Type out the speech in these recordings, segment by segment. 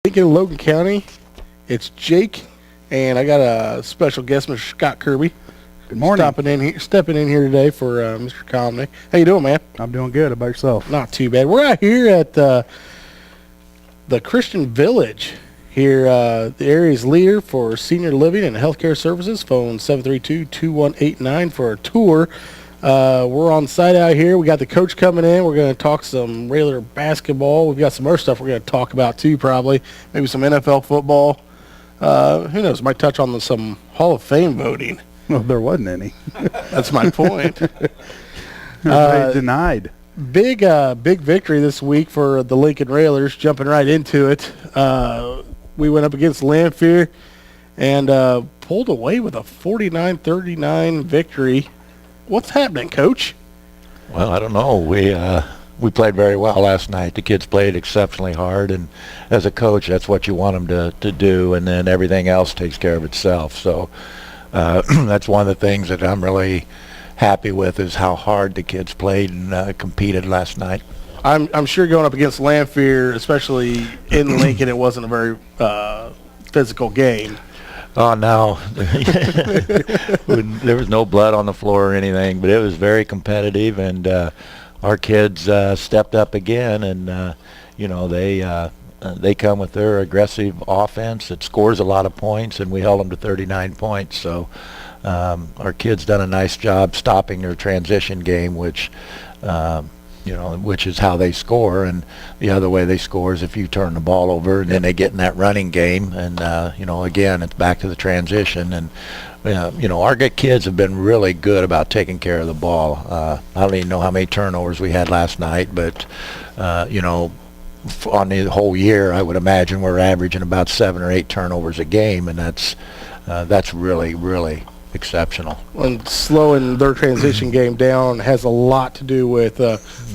Lincoln, Logan County. It's Jake, and I got a special guest, Mr. Scott Kirby. Good morning. Stepping in here today for Mr. Comney. How you doing, man? I'm doing good. How about yourself? Not too bad. We're out here at the Christian Village here, the area's leader for senior living and healthcare services. Phone 732-2189 for a tour. We're on site out here. We got the coach coming in. We're going to talk some regular basketball. We've got some other stuff we're going to talk about too, probably. Maybe some NFL football. Who knows? Might touch on some Hall of Fame voting. Well, there wasn't any. That's my point. Denied. Big victory this week for the Lincoln Railers. Jumping right into it. We went up against Lanphier and pulled away with a 49-39 victory. What's happening, Coach? Well, I don't know. We played very well last night. The kids played exceptionally hard, and as a coach, that's what you want them to do, and then everything else takes care of itself. So that's one of the things that I'm really happy with is how hard the kids played and competed last night. I'm sure going up against Lanphier, especially in Lincoln, it wasn't a very physical game. Oh, no. There was no blood on the floor or anything, but it was very competitive, and our kids stepped up again, and, they come with their aggressive offense that scores a lot of points, and we held them to 39 points. So our kids done a nice job stopping their transition game, which is how they score, and the other way they score is if you turn the ball over, and then they get in that running game, and again, it's back to the transition, and our good kids have been really good about taking care of the ball. I don't even know how many turnovers we had last night, but on the whole year, I would imagine we're averaging about 7 or 8 turnovers a game, and that's really, really exceptional. And slowing their transition game down has a lot to do with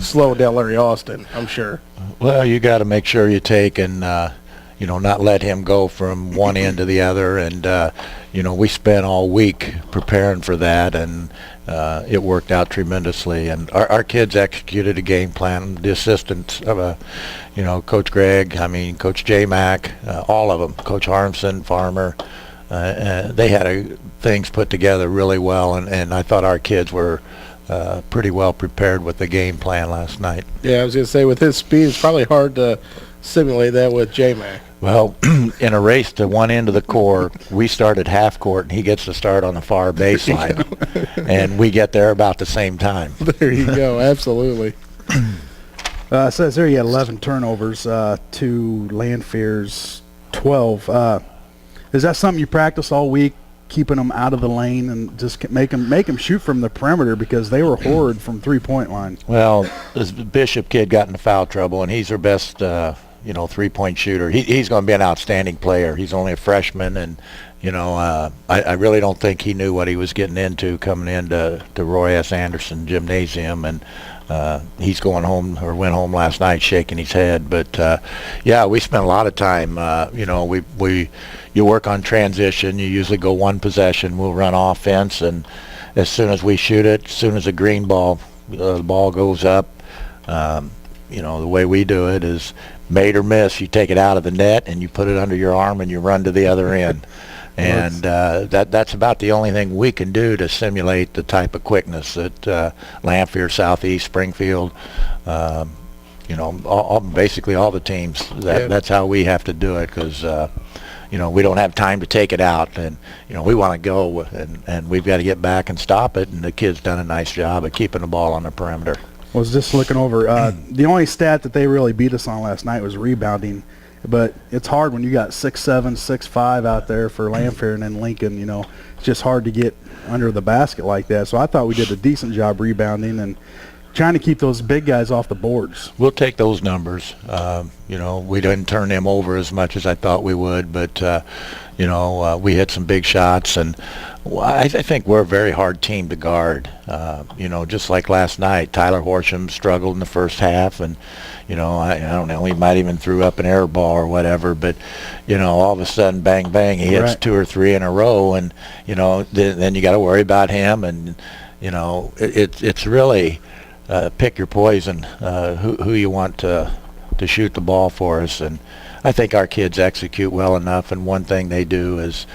slowing down Larry Austin, I'm sure. Well, you got to make sure you take and not let him go from one end to the other, and we spent all week preparing for that, and it worked out tremendously, and our kids executed a game plan. The assistants of Coach Greg, Coach J Mac, all of them, Coach Harmson, Farmer, they had things put together really well, and I thought our kids were pretty well prepared with the game plan last night. Yeah, I was going to say, with his speed, it's probably hard to simulate that with J-Mac. Well, in a race to one end of the court, we started half court, and he gets to start on the far baseline, and we get there about the same time. There you go, absolutely. It says there you had 11 turnovers to Lanphier's 12. Is that something you practice all week, keeping them out of the lane and just make them shoot from the perimeter, because they were horrid from three-point line? Well, this Bishop kid got into foul trouble, and he's their best three-point shooter. He's going to be an outstanding player. He's only a freshman, and I really don't think he knew what he was getting into coming into Roy S. Anderson Gymnasium, and he's went home last night shaking his head. But we spent a lot of time. You work on transition. You usually go one possession. We'll run offense, and as soon as we shoot it, as soon as the green ball, the ball goes up. The way we do it is made or miss. You take it out of the net and you put it under your arm and you run to the other end. And that's about the only thing we can do to simulate the type of quickness that Lanphier, Southeast, Springfield, basically all the teams. That's how we have to do it, because we don't have time to take it out, and we want to go, and we've got to get back and stop it. And the kids done a nice job of keeping the ball on the perimeter. I was just looking over. The only stat that they really beat us on last night was rebounding. But it's hard when you got 6'7", 6'5" out there for Lanphier, and then Lincoln, it's just hard to get under the basket like that. So I thought we did a decent job rebounding and trying to keep those big guys off the boards. We'll take those numbers. We didn't turn them over as much as I thought we would, but we hit some big shots, and I think we're a very hard team to guard. Just like last night, Tyler Horsham struggled in the first half, and I don't know, he might even threw up an air ball or whatever, but all of a sudden, bang bang, he hits 2 or 3 in a row, and then you got to worry about him, and it's really pick your poison, who you want to shoot the ball for us. And I think our kids execute well enough, and one thing they do is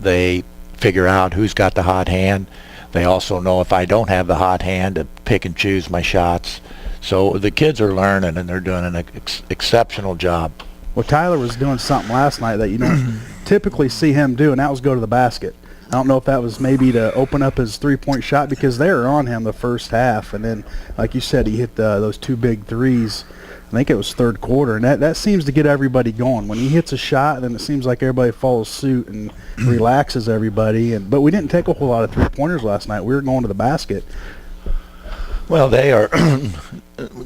they figure out who's got the hot hand. They also know if I don't have the hot hand to pick and choose my shots. So the kids are learning, and they're doing an exceptional job. Well, Tyler was doing something last night that you don't typically see him do, and that was go to the basket. I don't know if that was maybe to open up his three-point shot, because they were on him the first half, and then, like you said, he hit those two big threes. I think it was third quarter, and that seems to get everybody going. When he hits a shot, then it seems like everybody follows suit and relaxes everybody. But we didn't take a whole lot of three-pointers last night. We were going to the basket. Well, they are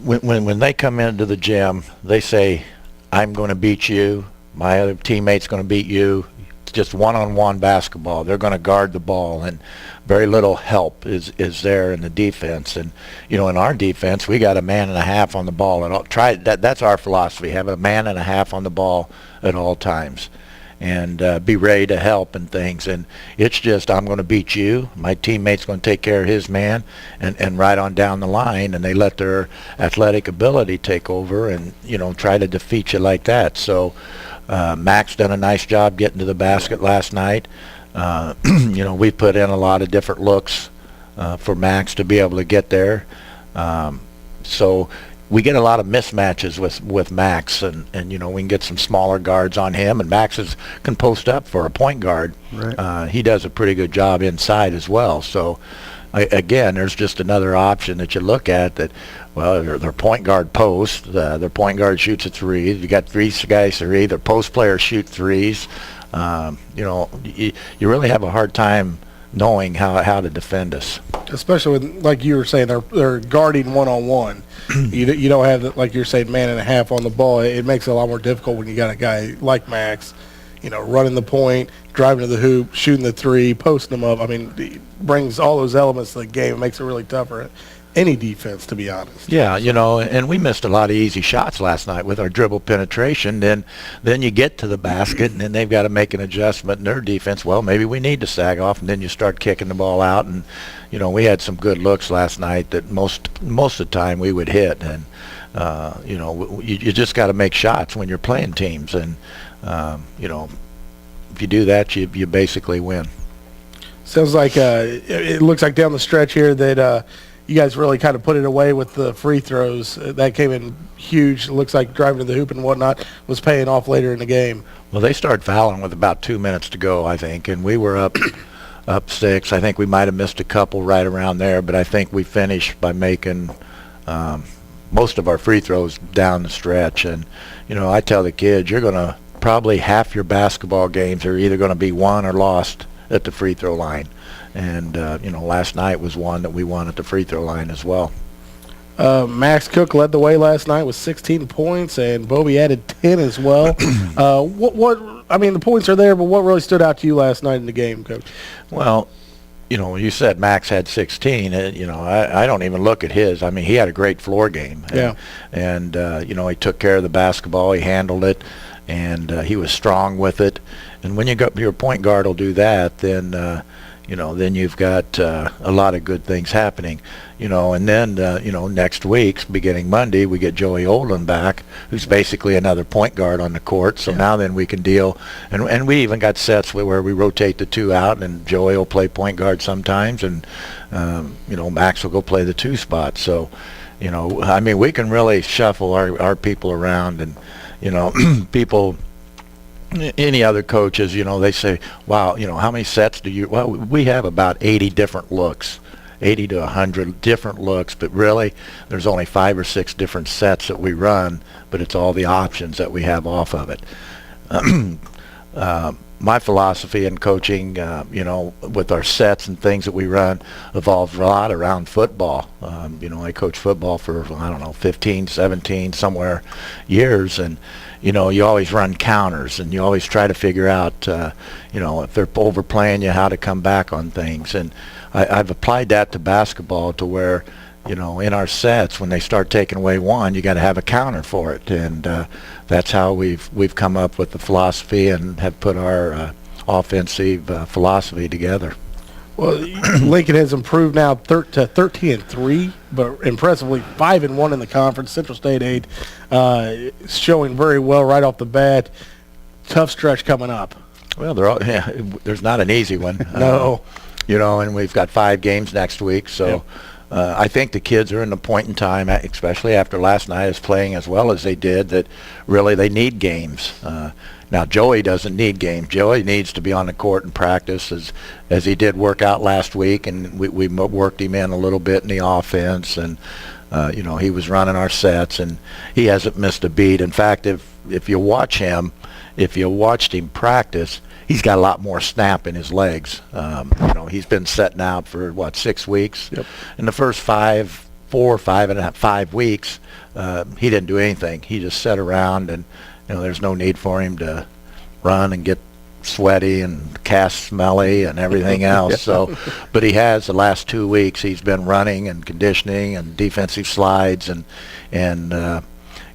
when they come into the gym, they say, I'm going to beat you, my other teammate's going to beat you. It's just one-on-one basketball. They're going to guard the ball, and very little help is there in the defense. And in our defense, we got a man and a half on the ball at all. That's our philosophy: have a man and a half on the ball at all times, and be ready to help and things. And it's just, I'm going to beat you, my teammate's going to take care of his man, and right on down the line, and they let their athletic ability take over and try to defeat you like that. So Max done a nice job getting to the basket last night. We put in a lot of different looks for Max to be able to get there. So we get a lot of mismatches with Max, and we can get some smaller guards on him, and Max can post up for a point guard. Right. He does a pretty good job inside as well. So again, there's just another option that you look at that, well, their point guard post, their point guard shoots a three. You got three guys three. Their post players shoot threes. You really have a hard time knowing how to defend us. Especially with, like you were saying, they're guarding one-on-one. You don't have, like you're saying, man and a half on the ball. It makes it a lot more difficult when you got a guy like Max, running the point, driving to the hoop, shooting the three, posting them up. I mean, it brings all those elements to the game. It makes it really tough for any defense, to be honest. Yeah, and we missed a lot of easy shots last night with our dribble penetration. Then you get to the basket, and then they've got to make an adjustment in their defense. Well, maybe we need to sag off, and then you start kicking the ball out. And we had some good looks last night that most of the time we would hit. And you just got to make shots when you're playing teams, and if you do that, you basically win. Sounds like it looks like down the stretch here that you guys really kind of put it away with the free throws. That came in huge. It looks like driving to the hoop and whatnot was paying off later in the game. Well, they started fouling with about 2 minutes to go, I think, and we were up 6. I think we might have missed a couple right around there, but I think we finished by making most of our free throws down the stretch. And I tell the kids, you're going to probably half your basketball games are either going to be won or lost at the free throw line. And last night was one that we won at the free throw line as well. Max Cook led the way last night with 16 points, and Bobby added 10 as well. The points are there, but what really stood out to you last night in the game, Coach? Well, you said Max had 16. I don't even look at his. I mean, he had a great floor game. Yeah. And he took care of the basketball. He handled it, and he was strong with it. And when your point guard will do that, then then you've got a lot of good things happening. And then next week, beginning Monday, we get Joey Olin back, who's basically another point guard on the court. So now then we can deal, and we even got sets where we rotate the two out, and Joey will play point guard sometimes, and Max will go play the 2 spot. So we can really shuffle our people around, and people. Any other coaches, they say, wow, how many sets do you? Well, we have about 80 different looks, 80 to 100 different looks, but really there's only 5 or 6 different sets that we run, but it's all the options that we have off of it. My philosophy in coaching, with our sets and things that we run, evolves a lot around football. I coached football for, 15, 17, somewhere years, and you always run counters, and you always try to figure out, if they're overplaying you, how to come back on things. And I've applied that to basketball to where, in our sets, when they start taking away one, you got to have a counter for it. And that's how we've come up with the philosophy and have put our offensive philosophy together. Well, Lincoln has improved now to 13-3, but impressively 5-1 in the conference. Central State 8 showing very well right off the bat. Tough stretch coming up. Well, there's not an easy one. No. And we've got 5 games next week, so. Yep. I think the kids are in the point in time, especially after last night, is playing as well as they did, that really they need games. Now, Joey doesn't need games. Joey needs to be on the court and practice as he did work out last week, and we worked him in a little bit in the offense, and he was running our sets, and he hasn't missed a beat. In fact, if you watched him practice, he's got a lot more snap in his legs. He's been setting out for 6 weeks. Yep. In the first 5 weeks, he didn't do anything. He just sat around, and there's no need for him to run and get sweaty and cast smelly and everything else. Yeah. So, but he has the last 2 weeks. He's been running and conditioning and defensive slides and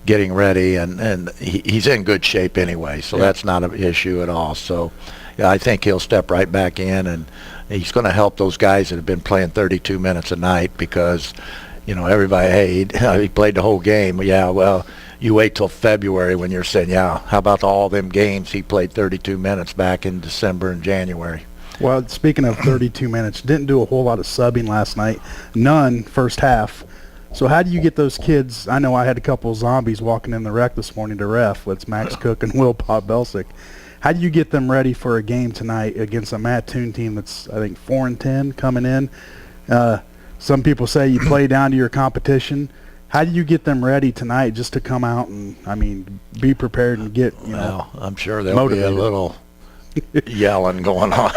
getting ready, and he's in good shape anyway, so that's not an issue at all. So I think he'll step right back in, and he's going to help those guys that have been playing 32 minutes a night, because everybody, hey, he played the whole game. Yeah, well, you wait till February when you're saying, yeah, how about all them games he played 32 minutes back in December and January. Well, speaking of 32 minutes, didn't do a whole lot of subbing last night. None first half. So how do you get those kids? I know I had a couple of zombies walking in the rec this morning to ref. It's Max Cook and Will Pop Belsick. How do you get them ready for a game tonight against a Mattoon team that's, I think, 4-10 coming in? Some people say you play down to your competition. How do you get them ready tonight just to come out and, be prepared and get, Well, I'm sure there'll motivated. be a little yelling going on.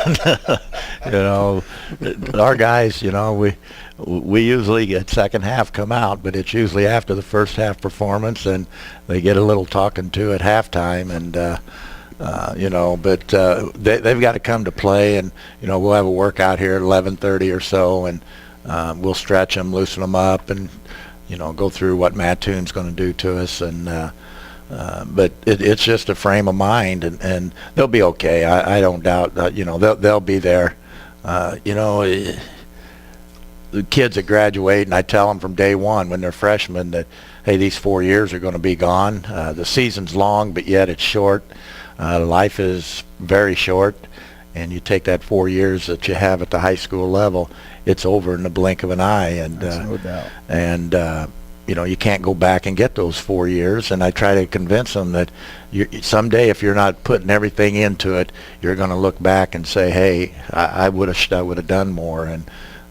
Our guys, we usually get second half come out, but it's usually after the first half performance, and they get a little talking to at halftime, and they've got to come to play, and we'll have a workout here at 11:30 or so, and we'll stretch them, loosen them up, and go through what Mattoon's going to do to us, and but it's just a frame of mind, and they'll be okay. I don't doubt that. They'll be there. The kids that graduate, and I tell them from day one when they're freshmen that, hey, these 4 years are going to be gone. The season's long, but yet it's short. Life is very short, and you take that 4 years that you have at the high school level, it's over in the blink of an eye, and That's no doubt. And you can't go back and get those 4 years. And I try to convince them that someday, if you're not putting everything into it, you're going to look back and say, hey, I would have done more. And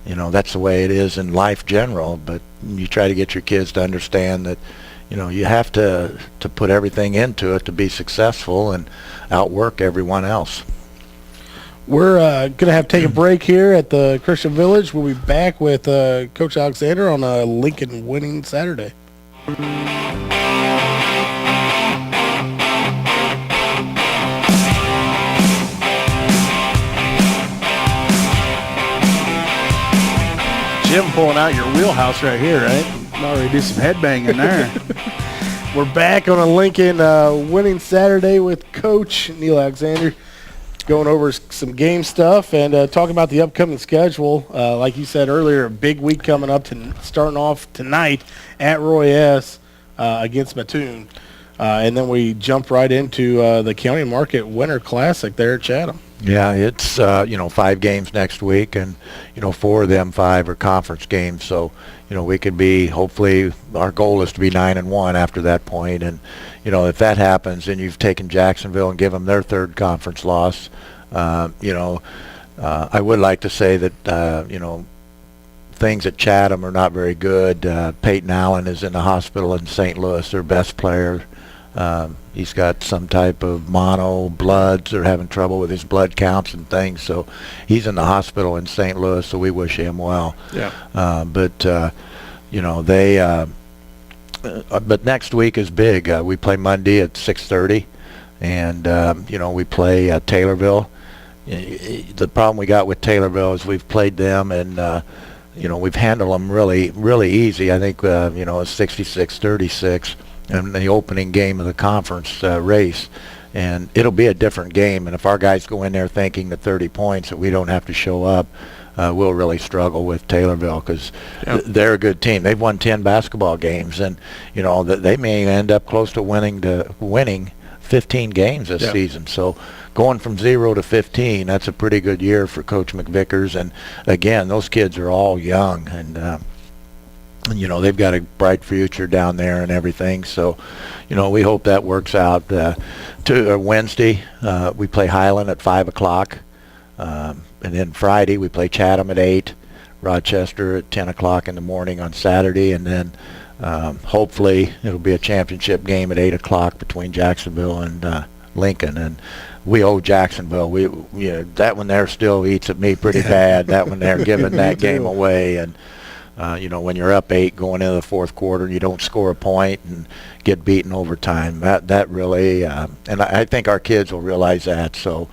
that's the way it is in life general. But you try to get your kids to understand that you have to put everything into it to be successful and outwork everyone else. We're going to take a break here at the Christian Village. We'll be back with Coach Alexander on a Lincoln winning Saturday. Jim pulling out your wheelhouse right here, right? Already do some headbanging there. We're back on a Lincoln winning Saturday with Coach Neil Alexander, going over some game stuff and talking about the upcoming schedule. Like you said earlier, a big week coming up, starting off tonight at Roy S. Against Mattoon. And then we jump right into the County Market Winter Classic there at Chatham. Yeah, it's 5 games next week, and 4 of them 5 are conference games. So we could be, hopefully our goal is to be 9-1 after that point, and if that happens, then you've taken Jacksonville and give them their 3rd conference loss. I would like to say that things at Chatham are not very good. Peyton Allen is in the hospital in St. Louis, their best player. He's got some type of mono bloods. They're having trouble with his blood counts and things, so he's in the hospital in St. Louis, so we wish him well. Yeah. But next week is big. We play Monday at 6:30, and we play Taylorville. The problem we got with Taylorville is we've played them, and we've handled them really, really easy. I think it's 66-36. In the opening game of the conference race, and it'll be a different game. And if our guys go in there thinking that 30 points that we don't have to show up, we'll really struggle with Taylorville because they're a good team. They've won 10 basketball games, and they may end up close to winning 15 games this season. So going from 0 to 15, that's a pretty good year for Coach McVickers. And again, those kids are all young, and they've got a bright future down there and everything. So, we hope that works out. Wednesday, we play Highland at 5 o'clock. And then Friday, we play Chatham at 8, Rochester at 10 o'clock in the morning on Saturday. And then hopefully it'll be a championship game at 8 o'clock between Jacksonville and Lincoln. And we owe Jacksonville. That one there still eats at me pretty bad. That one there giving that game away. And when you're up 8 going into the fourth quarter and you don't score a point and get beaten overtime, that really, and I think our kids will realize that. So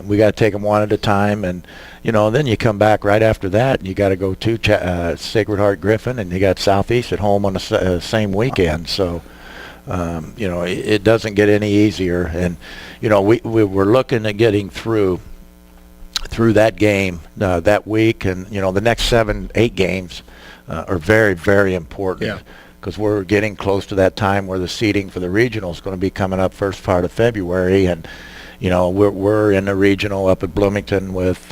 we got to take them one at a time, and then you come back right after that, and you got to go to Sacred Heart Griffin, and you got Southeast at home on the same weekend. So it doesn't get any easier, and we're looking at getting through that game that week, and the next 7-8 games are very, very important because we're getting close to that time where the seeding for the regional is going to be coming up first part of February. And we're in the regional up at Bloomington with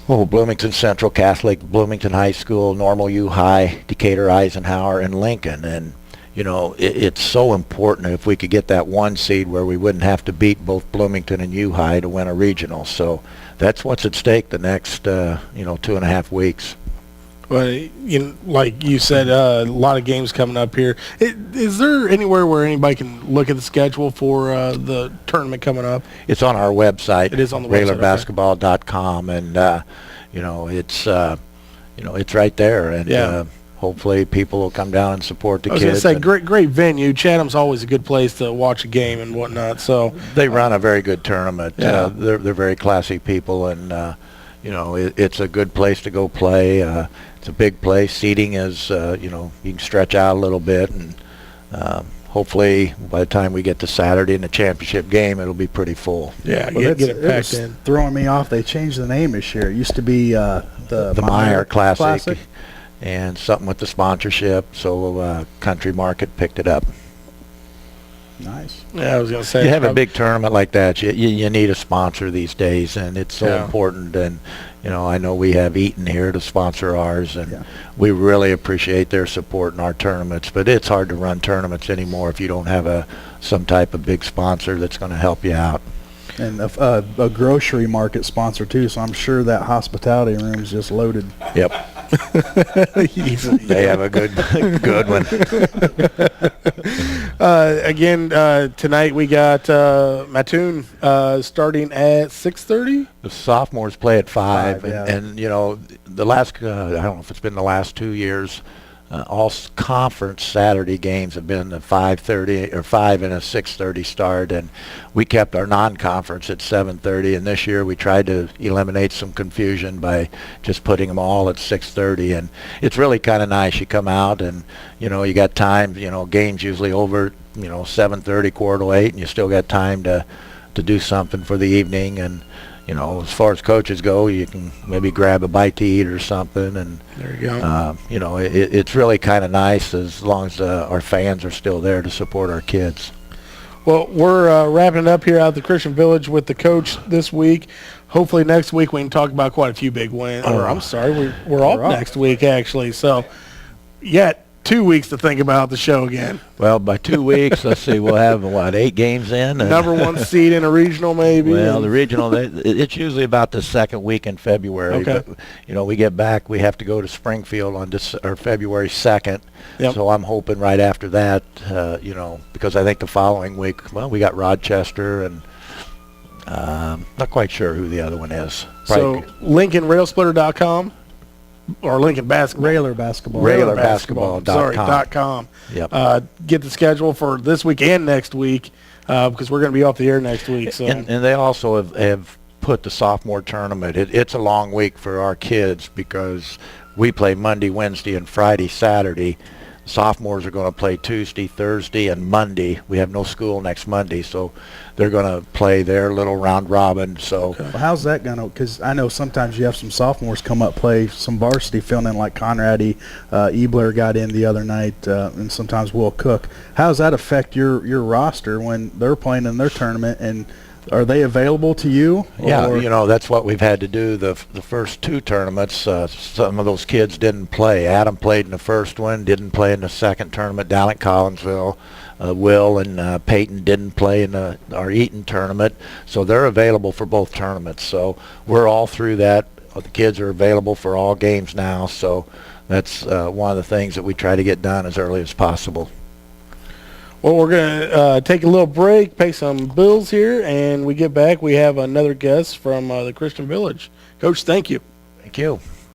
Bloomington Central Catholic, Bloomington High School, Normal U High, Decatur Eisenhower, and Lincoln. And it's so important if we could get that 1 seed where we wouldn't have to beat both Bloomington and U High to win a regional. So that's what's at stake the next 2.5 weeks. Well, like you said, a lot of games coming up here. Is there anywhere where anybody can look at the schedule for the tournament coming up? It's on our website. It is on the website. RaylorBasketball.com, and it's right there. And hopefully people will come down and support the kids. I was going to say, great venue. Chatham's always a good place to watch a game and whatnot. So they run a very good tournament. They're very classy people, and it's a good place to go play. It's a big place. Seating is, you can stretch out a little bit, and hopefully by the time we get to Saturday in the championship game, it'll be pretty full. Yeah, get it packed in. Throwing me off. They changed the name this year. It used to be the Meyer Classic, and something with the sponsorship. So Country Market picked it up. Nice. Yeah, I was going to say. You have a big tournament like that, you need a sponsor these days, and it's so important. And I know we have Eaton here to sponsor ours, and we really appreciate their support in our tournaments. But it's hard to run tournaments anymore if you don't have some type of big sponsor that's going to help you out. And a grocery market sponsor too, so I'm sure that hospitality room is just loaded. Yep. They have a good one. Again, tonight we got Mattoon starting at 6:30. The sophomores play at 5, yeah. and the last I don't know if it's been the last 2 years. All conference Saturday games have been a 5:30 or 5 and a 6:30 start, and we kept our non-conference at 7:30. And this year we tried to eliminate some confusion by just putting them all at 6:30. And it's really kind of nice. You come out and you got time. Games usually over 7:30, 7:45, and you still got time to do something for the evening. And as far as coaches go, you can maybe grab a bite to eat or something, and there you go. It's really kind of nice as long as our fans are still there to support our kids. Well, we're wrapping it up here out at the Christian Village with the coach this week. Hopefully next week we can talk about quite a few big wins. Or I'm sorry, we're off next week actually. So, 2 weeks to think about the show again. Well, by 2 weeks, let's see, we'll have, 8 games in? Number 1 seed in a regional, maybe? Well, the regional, it's usually about the second week in February. Okay. But, we get back, we have to go to Springfield on February 2nd. Yep. So I'm hoping right after that, because I think the following week, we got Rochester, and not quite sure who the other one is. So, LincolnRailsplitter.com. Or Lincoln Basketball. RaylorBasketball.com. Yep. Get the schedule for this week and next week because we're going to be off the air next week. So. And they also have put the sophomore tournament. It's a long week for our kids because we play Monday, Wednesday, and Friday, Saturday. sophomores are going to play Tuesday, Thursday, and Monday. We have no school next Monday, so they're going to play their little round robin. So Well, how's that going to, because I know sometimes you have some sophomores come up, play some varsity, filling in like Conrady, Ebler got in the other night, and sometimes Will Cook. How does that affect your roster when they're playing in their tournament, and are they available to you? yeah, or- you know, that's what we've had to do the first two tournaments. Some of those kids didn't play. Adam played in the first one, didn't play in the second tournament down at Collinsville. Will and Peyton didn't play in our Eaton tournament, so they're available for both tournaments. So we're all through that. The kids are available for all games now, so that's one of the things that we try to get done as early as possible. Well, we're going to take a little break, pay some bills here, and we get back. We have another guest from the Christian Village. Coach, thank you. Thank you.